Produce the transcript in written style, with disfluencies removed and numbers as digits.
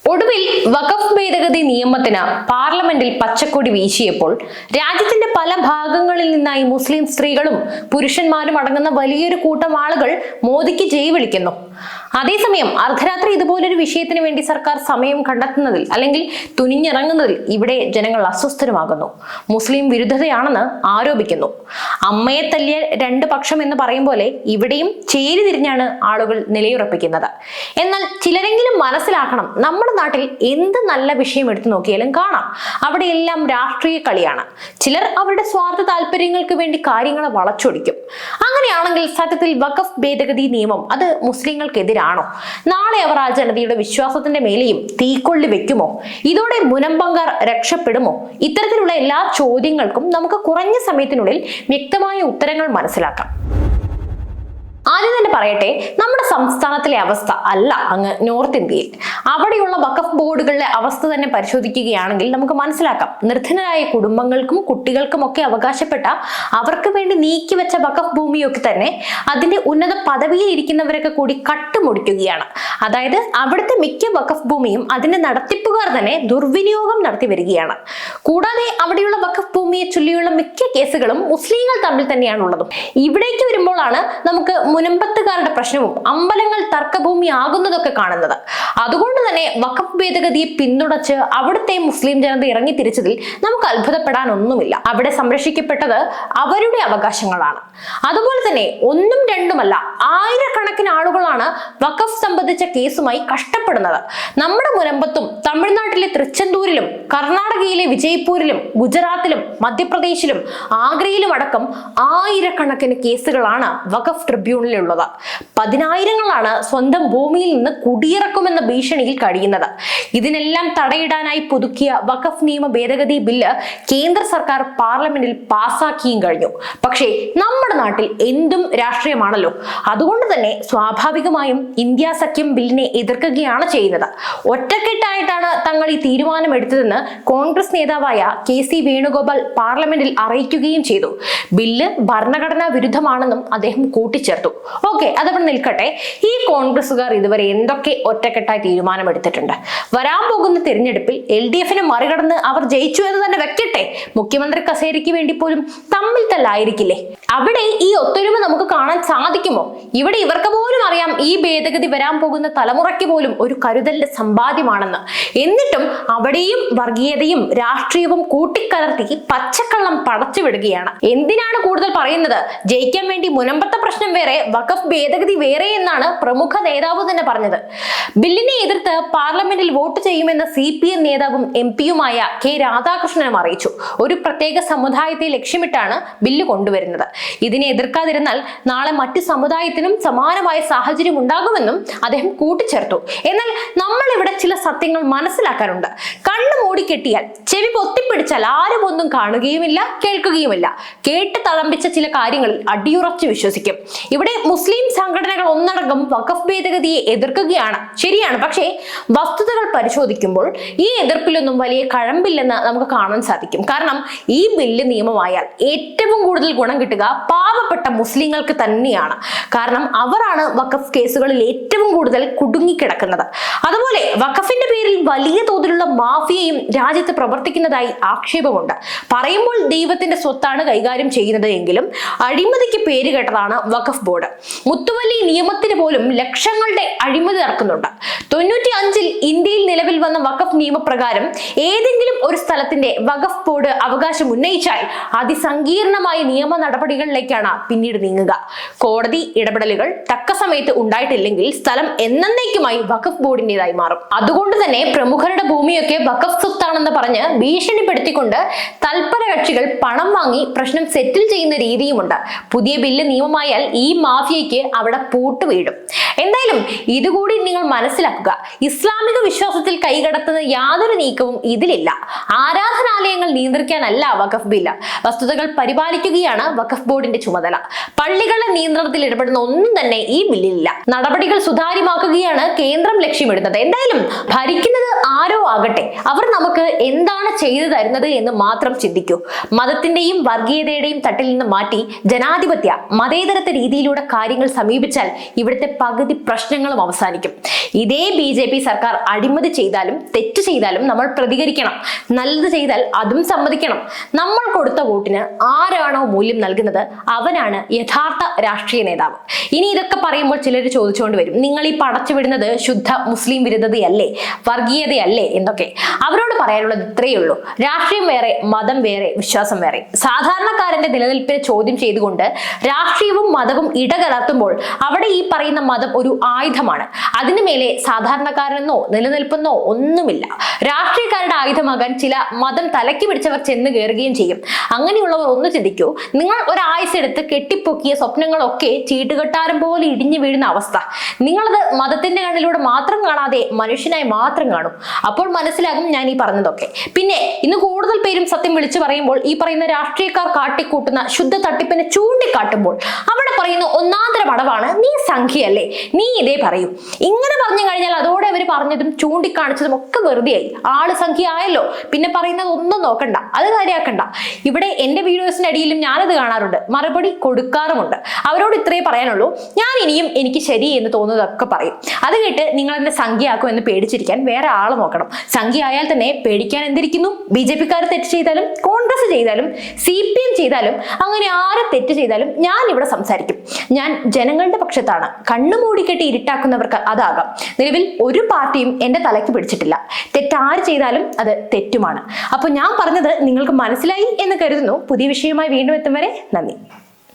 ഒടുവിൽ വഖഫ് ഭേദഗതി നിയമത്തിന് പാർലമെന്റിൽ പച്ചക്കൊടി വീശിയപ്പോൾ രാജ്യത്തിന്റെ പല ഭാഗങ്ങളിൽ നിന്നായി മുസ്ലിം സ്ത്രീകളും പുരുഷന്മാരും അടങ്ങുന്ന വലിയൊരു കൂട്ടം ആളുകൾ മോദിക്ക് ജയ് വിളിക്കുന്നു. അതേസമയം അർദ്ധരാത്രി ഇതുപോലൊരു വിഷയത്തിന് വേണ്ടി സർക്കാർ സമയം കണ്ടെത്തുന്നതിൽ അല്ലെങ്കിൽ തുനിഞ്ഞിറങ്ങുന്നതിൽ ഇവിടെ ജനങ്ങൾ അസ്വസ്ഥരുമാകുന്നു. മുസ്ലിം വിരുദ്ധതയാണെന്ന് ആരോപിക്കുന്നു. അമ്മയെ തല്ലിയ രണ്ട് പക്ഷം എന്ന് പറയും പോലെ ഇവിടെയും ചേരി തിരിഞ്ഞാണ് ആളുകൾ നിലയുറപ്പിക്കുന്നത്. എന്നാൽ ചിലരെങ്കിലും മനസ്സിലാക്കണം, നമ്മുടെ നാട്ടിൽ എന്ത് നല്ല വിഷയം എടുത്തു നോക്കിയാലും കാണാം അവിടെയെല്ലാം രാഷ്ട്രീയ കളിയാണ്. ചിലർ അവരുടെ സ്വാർത്ഥ താല്പര്യങ്ങൾക്ക് വേണ്ടി കാര്യങ്ങളെ വളച്ചൊടിക്കും. അങ്ങനെയാണെങ്കിൽ സത്യത്തിൽ വഖഫ് ഭേദഗതി നിയമം അത് മുസ്ലിങ്ങൾക്കെതിരാണോ? നാളെ അവർ ആ ജനതയുടെ വിശ്വാസത്തിന്റെ മേലെയും തീക്കൊള്ളി വെക്കുമോ? ഇതോടെ മുനമ്പങ്കാർ രക്ഷപ്പെടുമോ? ഇത്തരത്തിലുള്ള എല്ലാ ചോദ്യങ്ങൾക്കും നമുക്ക് കുറഞ്ഞ സമയത്തിനുള്ളിൽ വ്യക്തമായ ഉത്തരങ്ങൾ മനസ്സിലാക്കാം. ആദ്യം തന്നെ പറയട്ടെ, നമ്മുടെ സംസ്ഥാനത്തിലെ അവസ്ഥ അല്ല അങ്ങ് നോർത്ത് ഇന്ത്യയിൽ. അവിടെയുള്ള വഖഫ് ബോർഡുകളുടെ അവസ്ഥ തന്നെ പരിശോധിക്കുകയാണെങ്കിൽ നമുക്ക് മനസ്സിലാക്കാം, നിർധനരായ കുടുംബങ്ങൾക്കും കുട്ടികൾക്കും ഒക്കെ അവകാശപ്പെട്ട അവർക്ക് വേണ്ടി നീക്കിവെച്ച വഖഫ് ഭൂമിയൊക്കെ തന്നെ അതിന്റെ ഉന്നത പദവിയിൽ ഇരിക്കുന്നവരൊക്കെ കൂടി കട്ടുമുടിക്കുകയാണ്. അതായത് അവിടുത്തെ മിക്ക വഖഫ് ഭൂമിയും അതിന്റെ നടത്തിപ്പുകാർ തന്നെ ദുർവിനിയോഗം നടത്തി വരികയാണ്. കൂടാതെ അവിടെയുള്ള വഖഫ് ഭൂമിയെ ചൊല്ലിയുള്ള മിക്ക കേസുകളും മുസ്ലിങ്ങൾ തമ്മിൽ തന്നെയാണുള്ളതും. ഇവിടേക്ക് വരുമ്പോഴാണ് നമുക്ക് മുനമ്പത്തുകാരുടെ പ്രശ്നവും അമ്പലങ്ങൾ തർക്കഭൂമി ആകുന്നതൊക്കെ കാണുന്നത്. അതുകൊണ്ട് തന്നെ വഖഫ് ഭേദഗതിയെ പിന്തുണച്ച് അവിടുത്തെ മുസ്ലിം ജനത ഇറങ്ങി തിരിച്ചതിൽ നമുക്ക് അത്ഭുതപ്പെടാനൊന്നുമില്ല. അവിടെ സംരക്ഷിക്കപ്പെട്ടത് അവരുടെ അവകാശങ്ങളാണ്. അതുപോലെ തന്നെ ഒന്നും രണ്ടുമല്ല, ആയിരക്കണക്കിന് ആളുകളാണ് വഖഫ് സംബന്ധിച്ച കേസുമായി കഷ്ടപ്പെടുന്നത്. നമ്മുടെ മുനമ്പത്തും തമിഴ്നാട്ടിലെ തൃച്ചെന്തൂരിലും കർണാടകയിലെ വിജയ്പൂരിലും ഗുജറാത്തിലും മധ്യപ്രദേശിലും ആഗ്രയിലും അടക്കം ആയിരക്കണക്കിന് കേസുകളാണ് വഖഫ് ട്രിബ്യൂണലിലുള്ളത്. പതിനായിരങ്ങളാണ് സ്വന്തം ഭൂമിയിൽ നിന്ന് കുടിയിറക്കുമെന്ന ഭീഷണിയിൽ കഴിയുന്നത്. ഇതിനെല്ലാം തടയിടാനായി പുതുക്കിയ വഖഫ് നിയമ ഭേദഗതി ബില്ല് കേന്ദ്ര സർക്കാർ പാർലമെന്റിൽ പാസാക്കിയും കഴിഞ്ഞു. പക്ഷേ നമ്മുടെ നാട്ടിൽ എന്തും രാഷ്ട്രീയമാണല്ലോ. അതുകൊണ്ട് തന്നെ സ്വാഭാവികമായും ഇന്ത്യ സഖ്യം ബില്ലിനെ എതിർക്കുകയാണ് ചെയ്യുന്നത്. ഒറ്റക്കെട്ടായിട്ടാണ് തങ്ങൾ ഈ തീരുമാനം എടുത്തതെന്ന് കോൺഗ്രസ് നേതാവായ KC വേണുഗോപാൽ പാർലമെന്റിൽ അറിയിക്കുകയും ചെയ്തു. ബില്ല് ഭരണഘടനാ വിരുദ്ധമാണെന്നും അദ്ദേഹം കൂട്ടിച്ചേർത്തു. ഓക്കെ, അതവിടെ നിൽക്കട്ടെ. ഈ കോൺഗ്രസുകാർ ഇതുവരെ എന്തൊക്കെ ഒറ്റക്കെട്ടായി തീരുമാനമെടുത്തിട്ടുണ്ട്? വരാൻ പോകുന്ന തിരഞ്ഞെടുപ്പിൽ LDFനെ മറികടന്ന് അവർ ജയിച്ചു എന്ന് തന്നെ വെക്കട്ടെ. മുഖ്യമന്ത്രി കസേരയ്ക്ക് വേണ്ടി പോലും തമ്മിൽ തല്ലായിരിക്കില്ലേ? അവിടെ ഈ ഒത്തൊരുമ നമുക്ക് കാണാൻ സാധിക്കുമോ? ഇവിടെ ഇവർക്ക് പോലും അറിയാം ഈ ഭേദഗതി വരാൻ പോകുന്ന തലമുറയ്ക്ക് പോലും ഒരു കരുതലിന്റെ സമ്പാദ്യമാണെന്ന്. എന്നിട്ടും അവിടെയും വർഗീയതയും രാഷ്ട്രീയവും കൂട്ടിക്കലർത്തി പച്ചക്കള്ളം പടച്ചു വിടുകയാണ്. എന്തിനാണ് കൂടുതൽ പറയുന്നത്? ജയിക്കാൻ വേണ്ടി മുനമ്പത്തെ പ്രശ്നം വേറെ, വഖഫ് ഭേദഗതി വേറെ എന്നാണ് പ്രമുഖ നേതാവ് തന്നെ പറഞ്ഞത്. ബില്ലിനെ എതിർത്ത് പാർലമെന്റിൽ വോട്ട് ചെയ്യുമെന്ന് CPM നേതാവും MP-യുമായ K രാധാകൃഷ്ണനും അറിയിച്ചു. ഒരു പ്രത്യേക സമുദായത്തെ ലക്ഷ്യമിട്ടാണ് ബില്ല് കൊണ്ടുവരുന്നത്. ഇതിനെ എതിർക്കാതിരുന്നാൽ നാളെ മറ്റു സമുദായത്തിനും സമാനമായ സാഹചര്യം ഉണ്ടാകുമെന്നും അദ്ദേഹം കൂട്ടിച്ചേർത്തു. എന്നാൽ നമ്മൾ ഇവിടെ ചില സത്യങ്ങൾ മനസ്സിലാക്കാനുണ്ട്. കണ്ണു മൂടിക്കെട്ടിയാൽ, ചെവി പൊത്തിപ്പിടിച്ചാൽ ആരും ഒന്നും കാണുകയുമില്ല, കേൾക്കുകയുമില്ല. കേട്ട് തളമ്പിച്ച ചില കാര്യങ്ങളിൽ അടിയുറച്ച് വിശ്വസിക്കും. ഇവിടെ മുസ്ലിം സംഘടനകൾ ഒന്നടങ്കം വഖഫ് ഭേദഗതിയെ എതിർക്കുകയാണ്, ശരിയാണ്. പക്ഷേ വസ്തുതകൾ പരിശോധിക്കുമ്പോൾ ഈ എതിർപ്പിലൊന്നും വലിയ കഴമ്പില്ലെന്ന് നമുക്ക് കാണാൻ സാധിക്കും. കാരണം ഈ ബില്ല് നിയമമായാൽ ഏറ്റവും കൂടുതൽ ഗുണം കിട്ടുക പാവപ്പെട്ട മുസ്ലിങ്ങൾക്ക് തന്നെയാണ്. കാരണം അവരാണ് വഖഫ് കേസുകളിൽ ഏറ്റവും കൂടുതൽ കുടുങ്ങിക്കിടക്കുന്നത്. അതുപോലെ വഖഫിന്റെ പേരിൽ വലിയ തോതിലുള്ള മാഫിയയും രാജ്യത്ത് പ്രവർത്തിക്കുന്നതായി ആക്ഷേപമുണ്ട്. പറയുമ്പോൾ ദൈവത്തിന്റെ സ്വത്താണ് കൈകാര്യം ചെയ്യുന്നത് എങ്കിലും അഴിമതിക്ക് പേര് കേട്ടതാണ് വഖഫ് ബോർഡ്. മുത്തുവല്ലി നിയമത്തിന് പോലും ലക്ഷങ്ങളുടെ അഴിമതി നടക്കുന്നുണ്ട്. 95-ൽ ഇന്ത്യയിൽ നിലവിൽ വന്ന വഖഫ് നിയമപ്രകാരം ഏതെങ്കിലും ഒരു സ്ഥലത്തിന്റെ വഖഫ് ബോർഡ് അവകാശം ഉന്നയിച്ചാൽ അതിസങ്കീർണമായ നിയമ നടപടികളിലേക്കാണ് പിന്നീട് നീങ്ങുക. കോടതി ഇടപെടലുകൾ തക്ക സമയത്ത് ഉണ്ടായിട്ടില്ലെങ്കിൽ സ്ഥലം എന്നേക്കുമായി വഖഫ് ബോർഡിന്റേതായി മാറും. അതുകൊണ്ട് തന്നെ പ്രമുഖരുടെ ഭൂമിയൊക്കെ വഖഫ് സ്വത്താണെന്ന് പറഞ്ഞ് ഭീഷണിപ്പെടുത്തിക്കൊണ്ട് തൽപര കക്ഷികൾ പണം വാങ്ങി പ്രശ്നം സെറ്റിൽ ചെയ്യുന്ന രീതിയുമുണ്ട്. പുതിയ ബില്ല് നിയമമായാൽ ഈ മാഫിയയ്ക്ക് അവിടെ പൂട്ട് വീഴും. എന്തായാലും ഇതുകൂടി നിങ്ങൾ മനസ്സിലാക്കുക. ഇസ്ലാമിക വിശ്വാസത്തിൽ കൈകടത്തുന്ന യാതൊരു നീക്കവും ഇതിലില്ല. ആരാധനാലയങ്ങൾ നിയന്ത്രിക്കാനല്ല വഖഫ് ബില്ല്, വസ്തുതകൾ പരിപാലിക്കുകയാണ് വഖഫ് ബോർഡിന്റെ ചുമതല. പള്ളികളുടെ നിയന്ത്രണത്തിൽ ഇടപെടുന്ന ഒന്നും തന്നെ ഈ ബില്ലിലില്ല. നടപടികൾ സുതാര്യമാക്കുകയാണ് കേന്ദ്രം ലക്ഷ്യമിടുന്നത്. എന്തായാലും ഭരിക്കുന്നത് ആരോ ആകട്ടെ, അവർ നമുക്ക് എന്താണ് ചെയ്തു തരുന്നത് എന്ന് മാത്രം ചിന്തിക്കൂ. മതത്തിന്റെയും വർഗീയതയുടെയും തട്ടിൽ നിന്ന് മാറ്റി ജനാധിപത്യ മതേതരത്വ രീതിയിലൂടെ കാര്യങ്ങൾ സമീപിച്ചാൽ ഇവിടുത്തെ പകുതി പ്രശ്നങ്ങളും അവസാനിക്കും. ഇതേ BJP സർക്കാർ അഴിമതി ചെയ്താലും തെറ്റ് ചെയ്താലും നമ്മൾ പ്രതികരിക്കണം, നല്ലത് ചെയ്താൽ അതും സമ്മതിക്കണം. നമ്മൾ കൊടുത്ത വോട്ടിന് ആരാണോ മൂല്യം നൽകുന്നത് അവനാണ് യഥാർത്ഥ രാഷ്ട്രീയ നേതാവ്. ഇനി ഇതൊക്കെ പറയുമ്പോൾ ചിലർ ചോദിച്ചുകൊണ്ട് വരും, നിങ്ങൾ ഈ പടച്ചു വിടുന്നത് ശുദ്ധ മുസ്ലിം വിരുദ്ധതയല്ലേ, വർഗീയതയല്ലേ എന്നൊക്കെ. അവരോട് പറയാനുള്ളത് ഇത്രയേ ഉള്ളൂ: രാഷ്ട്രീയം വേറെ, മതം വേറെ, വിശ്വാസം വേറെ. സാധാരണക്കാരന്റെ നിലനിൽപ്പിനെ ചോദ്യം ചെയ്തുകൊണ്ട് രാഷ്ട്രീയവും മതവും ഇടകലർത്തുമ്പോൾ അവിടെ ഈ പറയുന്ന മതം ഒരു ആയുധമാണ്. അതിനു മേലെ സാധാരണക്കാരനെന്നോ നിലനിൽപ്പെന്നോ ഒന്നുമില്ല. രാഷ്ട്രീയക്കാരുടെ ആയുധമാകാൻ ചില മതം തലയ്ക്ക് പിടിച്ചവർ ചെന്ന് കയറുകയും ചെയ്യും. അങ്ങനെയുള്ളവർ ഒന്ന് ചിന്തിക്കൂ, നിങ്ങൾ ഒരായുസെടുത്ത് കെട്ടിപ്പൊക്കിയ സ്വപ്നങ്ങളൊക്കെ ചീട്ടുകെട്ടാരം പോലെ ഇടിഞ്ഞു വീഴുന്ന അവസ്ഥ. നിങ്ങളത് മതത്തിന്റെ കണ്ണിലൂടെ മാത്രം കാണാതെ മനുഷ്യനായി മാത്രം കാണും. അപ്പോൾ മനസ്സിലാകും ഞാൻ ഈ പറഞ്ഞതൊക്കെ. പിന്നെ ഇന്ന് കൂടുതൽ പേരും സത്യം വിളിച്ചു പറയുമ്പോൾ ഈ പറയുന്ന രാഷ്ട്രീയക്കാർ കാട്ടിക്കൂട്ടുന്ന ശുദ്ധ തട്ടിപ്പിനെ ചൂണ്ടിക്കാട്ടുമ്പോൾ അവിടെ പറയുന്ന ഒന്നാന്തരം അടവാണ്, നീ സംഖ്യയല്ലേ, നീ ഇതേ പറയൂ. ഇങ്ങനെ പറഞ്ഞു കഴിഞ്ഞാൽ അതോടെ അവർ പറഞ്ഞതും ചൂണ്ടിക്കാണിച്ചതും ഒക്കെ വെറുതെയായി. ആള് സംഖ്യ ആയല്ലോ, പിന്നെ പറയുന്നത് ഒന്നും നോക്കണ്ട, അത് കാര്യമാക്കണ്ട. ഇവിടെ എന്റെ വീഡിയോസിന്റെ അടിയിലും ഞാനത് കാണാറുണ്ട്, മറുപടി കൊടുക്കാറുമുണ്ട്. അവരോട് ഇത്രേ പറയാനുള്ളൂ, ഞാൻ ഇനിയും എനിക്ക് ശരി എന്ന് തോന്നുന്നതൊക്കെ പറയും. അത് കേട്ട് നിങ്ങൾ എന്നെ സംഖ്യയാക്കും എന്ന് പേടിച്ചിരിക്കാൻ വേറെ ആളെ നോക്കണം. സംഖ്യ ആയാൽ തന്നെ പേടിക്കാൻ എന്തിരിക്കുന്നു? BJP-ക്കാർ തെറ്റ് ചെയ്താലും കോൺഗ്രസ് ചെയ്താലും CPM ചെയ്താലും അങ്ങനെ ആരെ തെറ്റ് ചെയ്താലും ഞാൻ ഇവിടെ സംസാരിക്കും. ഞാൻ ജനങ്ങളുടെ പക്ഷത്താണ്. കണ്ണു മൂടിക്കെട്ടി ഇരുട്ടാക്കുന്നവർക്ക് അതാകാം. നിലവിൽ ഒരു പാർട്ടിയും എന്റെ തലയ്ക്ക് പിടിച്ചിട്ടില്ല. തെറ്റാര് ചെയ്താലും അത് തെറ്റുമാണ്. അപ്പോൾ ഞാൻ പറഞ്ഞത് നിങ്ങൾക്ക് മനസ്സിലായി എന്ന് കരുതുന്നു. പുതിയ വിഷയവുമായി വീണ്ടും എത്തും വരെ നന്ദി.